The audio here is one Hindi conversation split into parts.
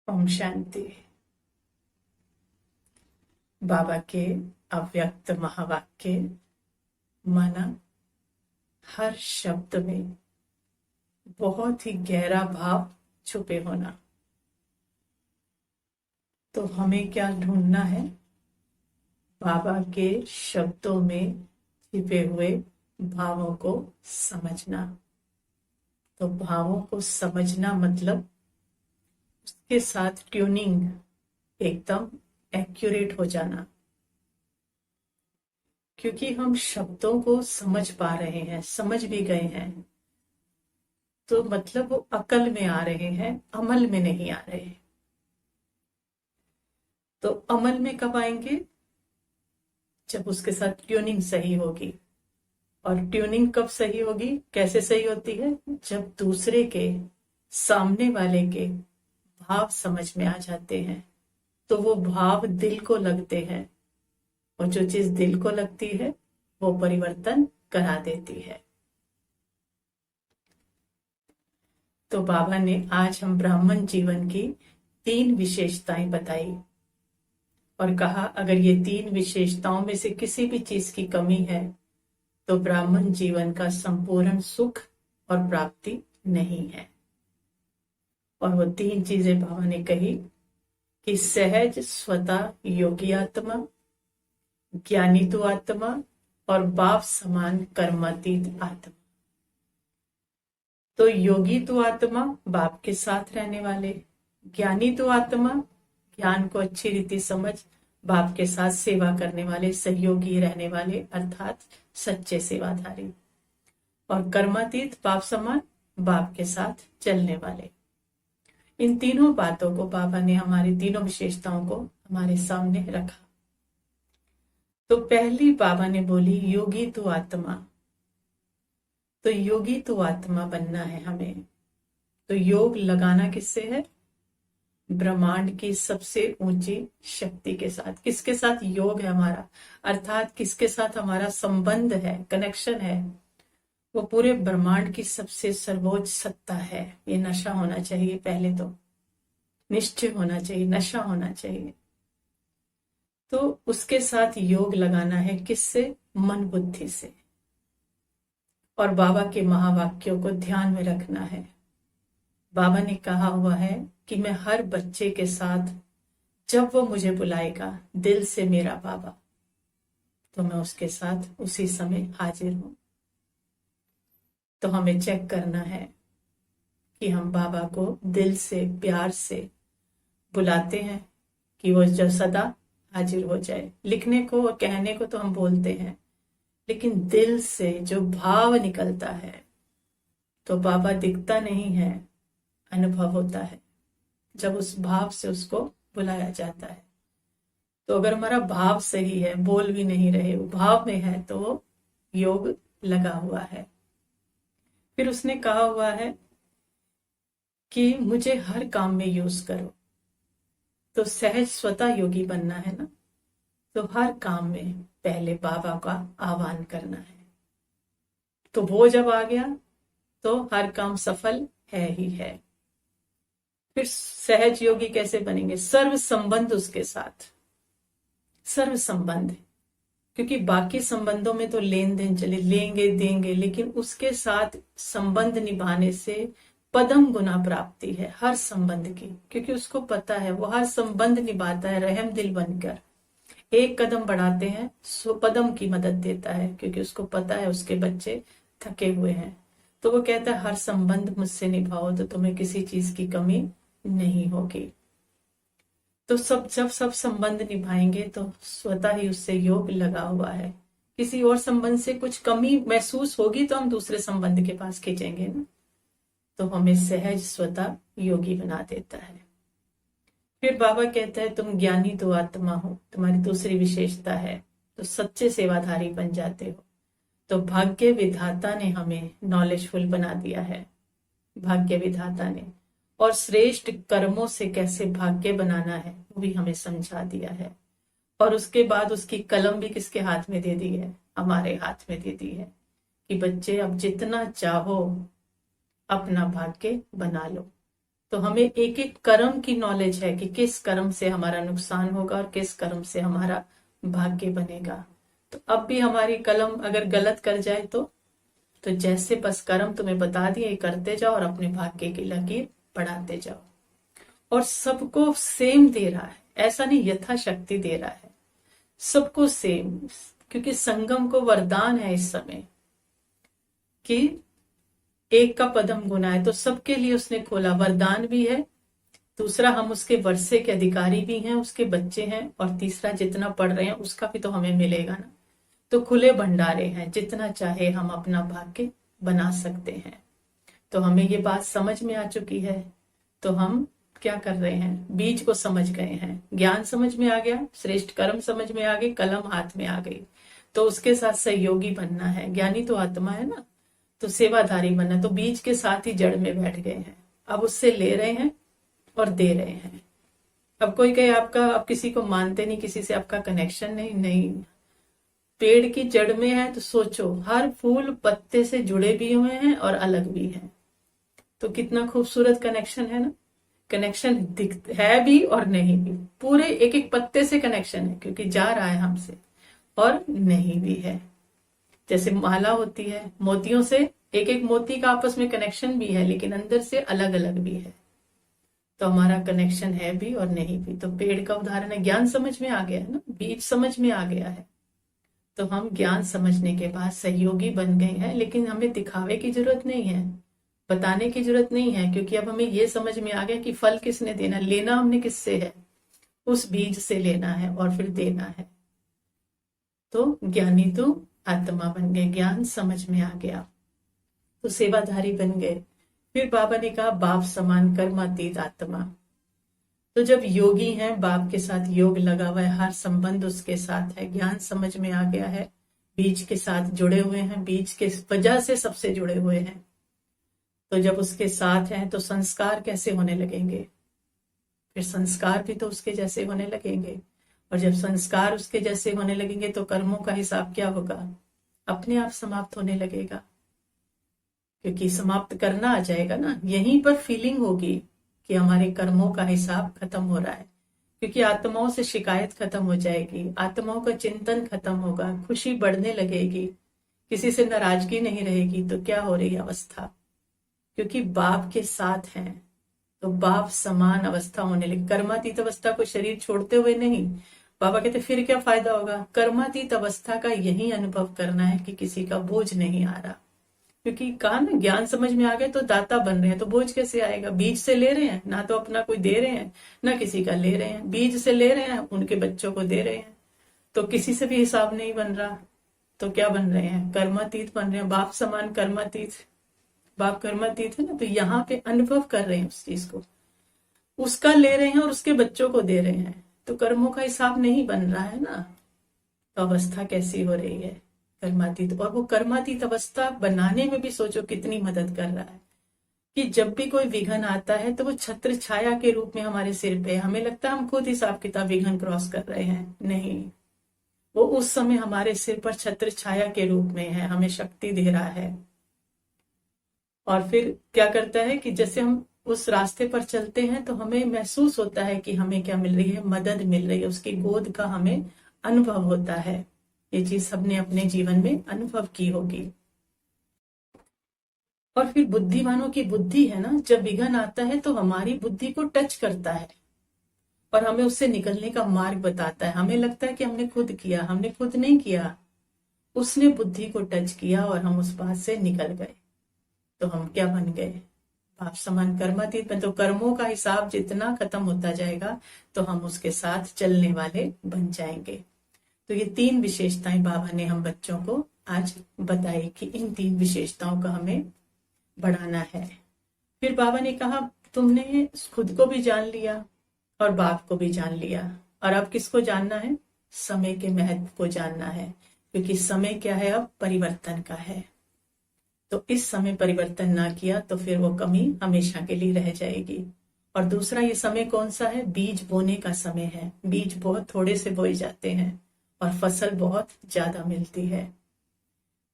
ओम शांति। बाबा के अव्यक्त महावाक्य माना हर शब्द में बहुत ही गहरा भाव छुपे होना। तो हमें क्या ढूंढना है? बाबा के शब्दों में छिपे हुए भावों को समझना। तो भावों को समझना मतलब उसके साथ ट्यूनिंग एकदम एक्यूरेट हो जाना। क्योंकि हम शब्दों को समझ पा रहे हैं, समझ भी गए हैं, तो मतलब वो अकल में आ रहे हैं, अमल में नहीं आ रहे। तो अमल में कब आएंगे? जब उसके साथ ट्यूनिंग सही होगी। और ट्यूनिंग कब सही होगी, कैसे सही होती है? जब दूसरे के, सामने वाले के भाव समझ में आ जाते हैं, तो वो भाव दिल को लगते हैं, और जो चीज दिल को लगती है वो परिवर्तन करा देती है। तो बाबा ने आज हम ब्राह्मण जीवन की 3 विशेषताएं बताई और कहा अगर ये 3 विशेषताओं में से किसी भी चीज की कमी है तो ब्राह्मण जीवन का संपूर्ण सुख और प्राप्ति नहीं है। और वो 3 चीजें बाबा ने कही कि सहज स्वतः योगी आत्मा, ज्ञानी तो आत्मा और बाप समान कर्मातीत आत्मा। तो योगी तो आत्मा बाप के साथ रहने वाले, ज्ञानी तो आत्मा ज्ञान को अच्छी रीति समझ बाप के साथ सेवा करने वाले, सहयोगी रहने वाले अर्थात सच्चे सेवाधारी, और कर्मातीत बाप समान बाप के साथ चलने वाले। इन तीनों बातों को बाबा ने, हमारी तीनों विशेषताओं को हमारे सामने रखा। तो पहली बाबा ने बोली योगी तो आत्मा। तो योगी तो आत्मा बनना है हमें। तो योग लगाना किससे है? ब्रह्मांड की सबसे ऊंची शक्ति के साथ। किसके साथ योग है हमारा, अर्थात किसके साथ हमारा संबंध है, कनेक्शन है? वो पूरे ब्रह्मांड की सबसे सर्वोच्च सत्ता है। ये नशा होना चाहिए, पहले तो निश्चय होना चाहिए, नशा होना चाहिए। तो उसके साथ योग लगाना है, किससे? मन बुद्धि से। और बाबा के महावाक्यों को ध्यान में रखना है। बाबा ने कहा हुआ है कि मैं हर बच्चे के साथ, जब वो मुझे बुलाएगा दिल से मेरा बाबा, तो मैं उसके साथ उसी समय हाजिर हूं। तो हमें चेक करना है कि हम बाबा को दिल से, प्यार से बुलाते हैं कि वो जो सदा हाजिर हो जाए। लिखने को और कहने को तो हम बोलते हैं, लेकिन दिल से जो भाव निकलता है, तो बाबा दिखता नहीं है, अनुभव होता है जब उस भाव से उसको बुलाया जाता है। तो अगर हमारा भाव सही है, बोल भी नहीं रहे, वो भाव में है, तो योग लगा हुआ है। फिर उसने कहा हुआ है कि मुझे हर काम में यूज करो। तो सहज स्वतः योगी बनना है ना, तो हर काम में पहले बाबा का आह्वान करना है। तो वो जब आ गया तो हर काम सफल है ही है। फिर सहज योगी कैसे बनेंगे? सर्व संबंध उसके साथ, सर्व संबंध। क्योंकि बाकी संबंधों में तो लेन देन चले, लेंगे देंगे, लेकिन उसके साथ संबंध निभाने से पदम गुना प्राप्ति है हर संबंध की। क्योंकि उसको पता है, वो हर संबंध निभाता है रहम दिल बनकर। एक कदम बढ़ाते हैं सो पदम की मदद देता है, क्योंकि उसको पता है उसके बच्चे थके हुए हैं। तो वो कहता है हर संबंध मुझसे निभाओ तो तुम्हें किसी चीज की कमी नहीं होगी। तो जब सब संबंध निभाएंगे तो स्वतः ही उससे योग लगा हुआ है। किसी और संबंध से कुछ कमी महसूस होगी तो हम दूसरे संबंध के पास खींचेंगे ना। तो हमें सहज स्वतः योगी बना देता है। फिर बाबा कहता है तुम ज्ञानी तो आत्मा हो, तुम्हारी दूसरी विशेषता है, तो सच्चे सेवाधारी बन जाते हो। तो भाग्य विधाता ने हमें नॉलेजफुल बना दिया है, भाग्य विधाता ने। और श्रेष्ठ कर्मों से कैसे भाग्य बनाना है वो भी हमें समझा दिया है। और उसके बाद उसकी कलम भी किसके हाथ में दे दी है? हमारे हाथ में दे दी है कि बच्चे अब जितना चाहो अपना भाग्य बना लो। तो हमें एक एक कर्म की नॉलेज है कि किस कर्म से हमारा नुकसान होगा और किस कर्म से हमारा भाग्य बनेगा। तो अब भी हमारी कलम अगर गलत कर जाए तो जैसे बस कर्म तुम्हें बता दिए करते जाओ और अपने भाग्य की लकीर बढ़ाते जाओ। और सबको सेम दे रहा है, ऐसा नहीं यथाशक्ति दे रहा है, सबको सेम। क्योंकि संगम को वरदान है इस समय कि एक का पदम गुना है, तो सबके लिए उसने खोला, वरदान भी है। दूसरा, हम उसके वर्षे के अधिकारी भी हैं, उसके बच्चे हैं। और तीसरा, जितना पढ़ रहे हैं उसका भी तो हमें मिलेगा ना। तो खुले भंडारे हैं, जितना चाहे हम अपना भाग्य बना सकते हैं। तो हमें ये बात समझ में आ चुकी है। तो हम क्या कर रहे हैं, बीज को समझ गए हैं, ज्ञान समझ में आ गया, श्रेष्ठ कर्म समझ में आ गए, कलम हाथ में आ गई। तो उसके साथ सहयोगी बनना है। ज्ञानी तो आत्मा है ना, तो सेवाधारी बनना। तो बीज के साथ ही जड़ में बैठ गए हैं, अब उससे ले रहे हैं और दे रहे हैं। अब कोई कहे आपका, आप किसी को मानते नहीं, किसी से आपका कनेक्शन नहीं, नहीं, पेड़ की जड़ में है तो सोचो हर फूल पत्ते से जुड़े भी हुए हैं और अलग भी हैं। तो कितना खूबसूरत कनेक्शन है ना। कनेक्शन है भी और नहीं भी, पूरे एक एक पत्ते से कनेक्शन है, क्योंकि जा रहा है हमसे, और नहीं भी है। जैसे माला होती है मोतियों से, एक एक मोती का आपस में कनेक्शन भी है, लेकिन अंदर से अलग अलग भी है। तो हमारा कनेक्शन है भी और नहीं भी। तो पेड़ का उदाहरण है, ज्ञान समझ में आ गया है ना, बीज समझ में आ गया है। तो हम ज्ञान समझने के बाद सहयोगी बन गए हैं, लेकिन हमें दिखावे की जरूरत नहीं है, बताने की जरूरत नहीं है, क्योंकि अब हमें ये समझ में आ गया कि फल किसने देना, लेना हमने किससे है, उस बीज से लेना है और फिर देना है। तो ज्ञानी तो आत्मा बन गए, ज्ञान समझ में आ गया, तो सेवाधारी बन गए। फिर बाबा ने कहा बाप समान कर्मातीत आत्मा। तो जब योगी हैं, बाप के साथ योग लगा हुआ है, हर संबंध उसके साथ है, ज्ञान समझ में आ गया है, बीज के साथ जुड़े हुए हैं, बीज के वजह से सबसे जुड़े हुए हैं। तो जब उसके साथ हैं तो संस्कार कैसे होने लगेंगे, फिर संस्कार भी तो उसके जैसे होने लगेंगे। और जब संस्कार उसके जैसे होने लगेंगे तो कर्मों का हिसाब क्या होगा, अपने आप समाप्त होने लगेगा, क्योंकि समाप्त करना आ जाएगा ना। यहीं पर फीलिंग होगी कि हमारे कर्मों का हिसाब खत्म हो रहा है, क्योंकि आत्माओं से शिकायत खत्म हो जाएगी, आत्माओं का चिंतन खत्म होगा, खुशी बढ़ने लगेगी, किसी से नाराजगी नहीं रहेगी। तो क्या हो रही है अवस्था, क्योंकि बाप के साथ हैं तो बाप समान अवस्था होने लगी। कर्मातीत अवस्था को शरीर छोड़ते हुए नहीं, बाबा कहते फिर क्या फायदा होगा। कर्मातीत अवस्था का यही अनुभव करना है कि किसी का बोझ नहीं आ रहा, क्योंकि कहा ना ज्ञान समझ में आ गए तो दाता बन रहे हैं, तो बोझ कैसे आएगा। बीज से ले रहे हैं ना, तो अपना कोई दे रहे हैं ना किसी का ले रहे हैं, बीज से ले रहे हैं, उनके बच्चों को दे रहे हैं, तो किसी से भी हिसाब नहीं बन रहा। तो क्या बन रहे हैं, कर्मातीत बन रहे हैं, बाप समान कर्मातीत। बाप कर्मातीत है ना, तो यहाँ पे अनुभव कर रहे हैं उस चीज को, उसका ले रहे हैं और उसके बच्चों को दे रहे हैं, तो कर्मों का हिसाब नहीं बन रहा है ना। तो अवस्था कैसी हो रही है कर्मातीत। और वो कर्मातीत अवस्था बनाने में भी सोचो कितनी मदद कर रहा है, कि जब भी कोई विघन आता है तो वो छत्र छाया के रूप में हमारे सिर पे, हमें लगता है हम खुद हिसाब किताब विघन क्रॉस कर रहे हैं, नहीं, वो उस समय हमारे सिर पर छत्र छाया के रूप में है, हमें शक्ति दे रहा है। और फिर क्या करता है कि जैसे हम उस रास्ते पर चलते हैं तो हमें महसूस होता है कि हमें क्या मिल रही है, मदद मिल रही है, उसकी गोद का हमें अनुभव होता है। ये चीज सबने अपने जीवन में अनुभव की होगी। और फिर बुद्धिमानों की बुद्धि है ना, जब विघन आता है तो हमारी बुद्धि को टच करता है और हमें उससे निकलने का मार्ग बताता है। हमें लगता है कि हमने खुद किया, हमने खुद नहीं किया, उसने बुद्धि को टच किया और हम उस बात से निकल गए। तो हम क्या बन गए, बाप समान कर्मातीत। तो कर्मों का हिसाब जितना खत्म होता जाएगा तो हम उसके साथ चलने वाले बन जाएंगे। तो ये 3 विशेषताएं बाबा ने हम बच्चों को आज बताई कि इन 3 विशेषताओं का हमें बढ़ाना है। फिर बाबा ने कहा तुमने खुद को भी जान लिया और बाप को भी जान लिया, और अब किसको जानना है, समय के महत्व को जानना है, क्योंकि समय क्या है, अब परिवर्तन का है। तो इस समय परिवर्तन ना किया तो फिर वो कमी हमेशा के लिए रह जाएगी। और दूसरा, ये समय कौन सा है, बीज बोने का समय है। बीज बहुत थोड़े से बोए जाते हैं और फसल बहुत ज्यादा मिलती है।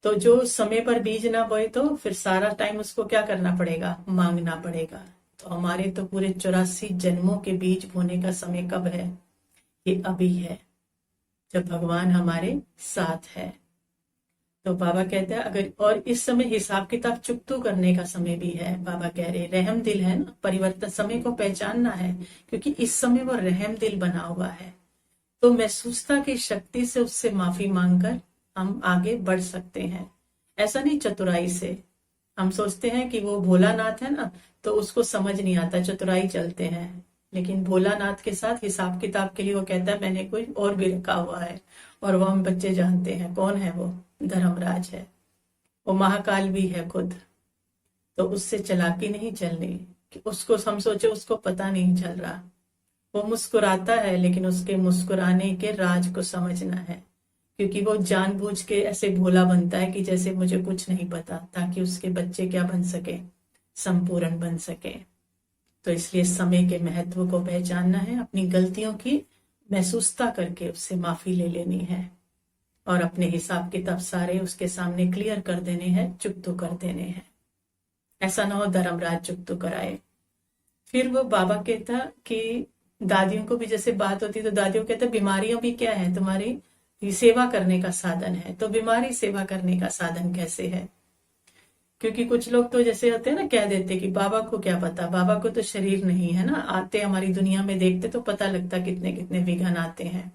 तो जो समय पर बीज ना बोए तो फिर सारा टाइम उसको क्या करना पड़ेगा, मांगना पड़ेगा। तो हमारे तो पूरे 84 जन्मों के बीज बोने का समय कब है? ये अभी है, जब भगवान हमारे साथ है। तो बाबा कहते हैं अगर, और इस समय हिसाब किताब चुकतू करने का समय भी है। बाबा कह रहे रहम दिल है ना, परिवर्तन समय को पहचानना है, क्योंकि इस समय वो रहम दिल बना हुआ है। तो महसूसता की शक्ति से उससे माफी मांगकर हम आगे बढ़ सकते हैं। ऐसा नहीं चतुराई से। हम सोचते हैं कि वो भोलानाथ है ना, तो उसको समझ नहीं आता, चतुराई चलते हैं। लेकिन भोलानाथ के साथ हिसाब किताब के लिए वो कहता है मैंने कोई और भी रखा हुआ है, और वो हम बच्चे जानते हैं कौन है वो, धर्मराज है। वो महाकाल भी है खुद। तो उससे चालाकी नहीं चलनी कि उसको हम सोचे उसको पता नहीं चल रहा। वो मुस्कुराता है, लेकिन उसके मुस्कुराने के राज को समझना है, क्योंकि वो जानबूझ के ऐसे भोला बनता है कि जैसे मुझे कुछ नहीं पता, ताकि उसके बच्चे क्या बन सके, संपूर्ण बन सके। तो इसलिए समय के महत्व को पहचानना है, अपनी गलतियों की महसूसता करके उससे माफी ले लेनी है, और अपने हिसाब किताब सारे उसके सामने क्लियर कर देने हैं, चुकतो कर देने हैं। ऐसा ना हो धर्मराज चुकतो कराए। फिर वो बाबा कहता कि दादियों को भी जैसे बात होती, तो दादियों कहता बीमारियों भी क्या है, तुम्हारी सेवा करने का साधन है। तो बीमारी सेवा करने का साधन कैसे है? क्योंकि कुछ लोग तो जैसे होते हैं ना, कह देते कि बाबा को क्या पता, बाबा को तो शरीर नहीं है ना, आते हमारी दुनिया में देखते तो पता लगता कितने कितने विघ्न आते हैं।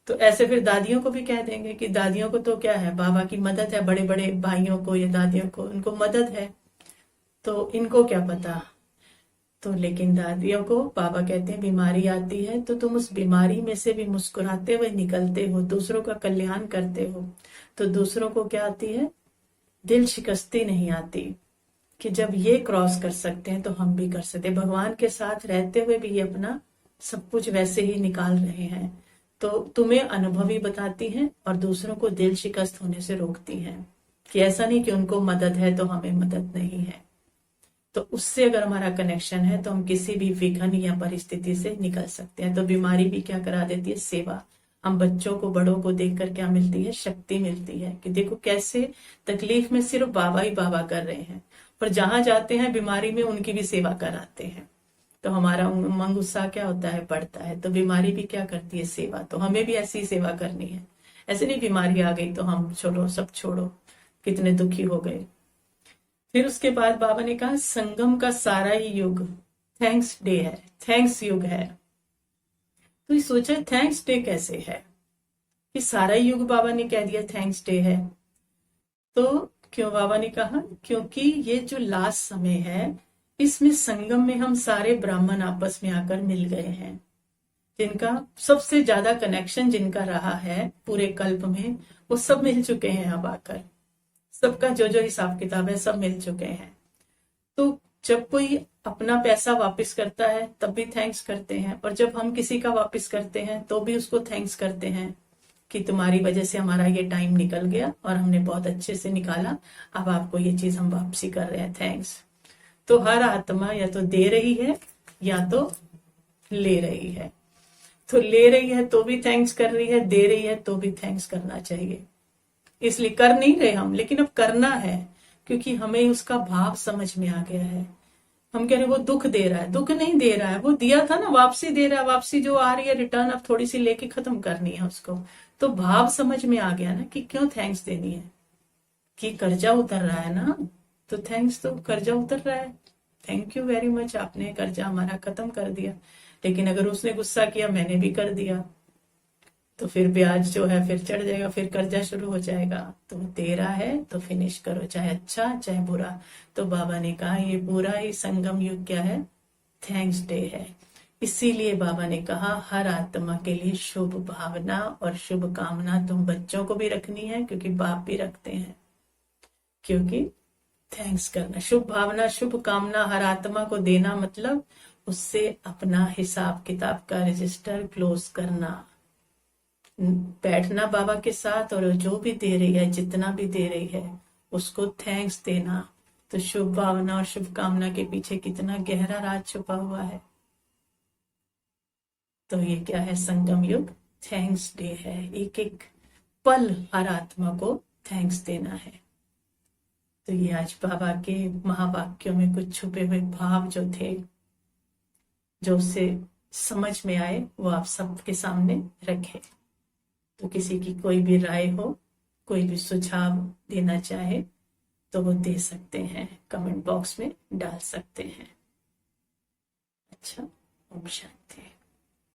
तो ऐसे फिर दादियों को भी कह देंगे कि दादियों को तो क्या है, बाबा की मदद है, बड़े बड़े भाइयों को या दादियों को उनको मदद है, तो इनको क्या पता। तो लेकिन दादियों को बाबा कहते हैं बीमारी आती है तो तुम उस बीमारी में से भी मुस्कुराते हुए निकलते हो, दूसरों का कल्याण करते हो। तो दूसरों को क्या आती है? दिल शिकस्ती नहीं आती, कि जब ये क्रॉस कर सकते हैं तो हम भी कर सकते हैं। भगवान के साथ रहते हुए भी ये अपना सब कुछ वैसे ही निकाल रहे हैं। तो तुम्हें अनुभवी बताती हैं और दूसरों को दिल शिकस्त होने से रोकती हैं, कि ऐसा नहीं कि उनको मदद है तो हमें मदद नहीं है। तो उससे अगर हमारा कनेक्शन है तो हम किसी भी विघ्न या परिस्थिति से निकल सकते हैं। तो बीमारी भी क्या करा देती है? सेवा। हम बच्चों को, बड़ों को देखकर क्या मिलती है? शक्ति मिलती है, कि देखो कैसे तकलीफ में सिर्फ बाबा ही बाबा कर रहे हैं, और जहां जाते हैं बीमारी में उनकी भी सेवा कराते हैं। तो हमारा उमंग उत्साह क्या होता है? बढ़ता है। तो बीमारी भी क्या करती है? सेवा। तो हमें भी ऐसी सेवा करनी है। ऐसे नहीं बीमारी आ गई तो हम छोड़ो, सब छोड़ो, कितने दुखी हो गए। फिर उसके बाद बाबा ने कहा संगम का सारा ही युग थैंक्स डे है, थैंक्स युग है। तो ये सोचा थैंक्स डे कैसे है, कि सारा ही युग बाबा ने कह दिया थैंक्स डे है। तो क्यों बाबा ने कहा? क्योंकि ये जो लास्ट समय है, इसमें संगम में हम सारे ब्राह्मण आपस में आकर मिल गए हैं, जिनका सबसे ज्यादा कनेक्शन जिनका रहा है पूरे कल्प में, वो सब मिल चुके हैं अब आकर। सबका जो जो हिसाब किताब है सब मिल चुके हैं। तो जब कोई अपना पैसा वापस करता है तब भी थैंक्स करते हैं, और जब हम किसी का वापस करते हैं तो भी उसको थैंक्स करते हैं, कि तुम्हारी वजह से हमारा ये टाइम निकल गया और हमने बहुत अच्छे से निकाला, अब आपको ये चीज हम वापसी कर रहे हैं, थैंक्स। तो हर आत्मा या तो दे रही है या तो ले रही है। तो ले रही है तो भी थैंक्स कर रही है, दे रही है तो भी थैंक्स करना चाहिए। इसलिए कर नहीं रहे हम, लेकिन अब करना है, क्योंकि हमें उसका भाव समझ में आ गया है। हम कह रहे वो दुख दे रहा है, दुख नहीं दे रहा है, वो दिया था ना, वापसी दे रहा है, वापसी जो आ रही है रिटर्न अब थोड़ी सी लेके खत्म करनी है उसको। तो भाव समझ में आ गया ना, कि क्यों थैंक्स देनी है, कि कर्जा उतर रहा है ना, तो थैंक्स, तो कर्जा उतर रहा है, थैंक यू वेरी मच, आपने कर्जा हमारा खत्म कर दिया। लेकिन अगर उसने गुस्सा किया, मैंने भी कर दिया, तो फिर ब्याज जो है फिर चढ़ जाएगा, फिर कर्जा शुरू हो जाएगा। तो दे रहा है तो फिनिश करो, चाहे अच्छा चाहे बुरा। तो बाबा ने कहा ये पूरा ही संगम युग क्या है? थैंक्स डे है। इसीलिए बाबा ने कहा हर आत्मा के लिए शुभ भावना और शुभ कामना तुम बच्चों को भी रखनी है, क्योंकि बाप भी रखते हैं। क्योंकि थैंक्स करना, शुभ भावना, शुभ कामना हर आत्मा को देना, मतलब उससे अपना हिसाब किताब का रजिस्टर क्लोज करना, बैठना बाबा के साथ, और जो भी दे रही है, जितना भी दे रही है, उसको थैंक्स देना। तो शुभ भावना और शुभ कामना के पीछे कितना गहरा राज छुपा हुआ है। तो ये क्या है? संगम युग थैंक्स डे है। एक एक पल हर आत्मा को थैंक्स देना है। तो ये आज बाबा के महावाक्यों में कुछ छुपे हुए भाव जो थे, जो उससे समझ में आए, वो आप सबके सामने रखे। तो किसी की कोई भी राय हो, कोई भी सुझाव देना चाहे तो वो दे सकते हैं, कमेंट बॉक्स में डाल सकते हैं। अच्छा, ओम शांति।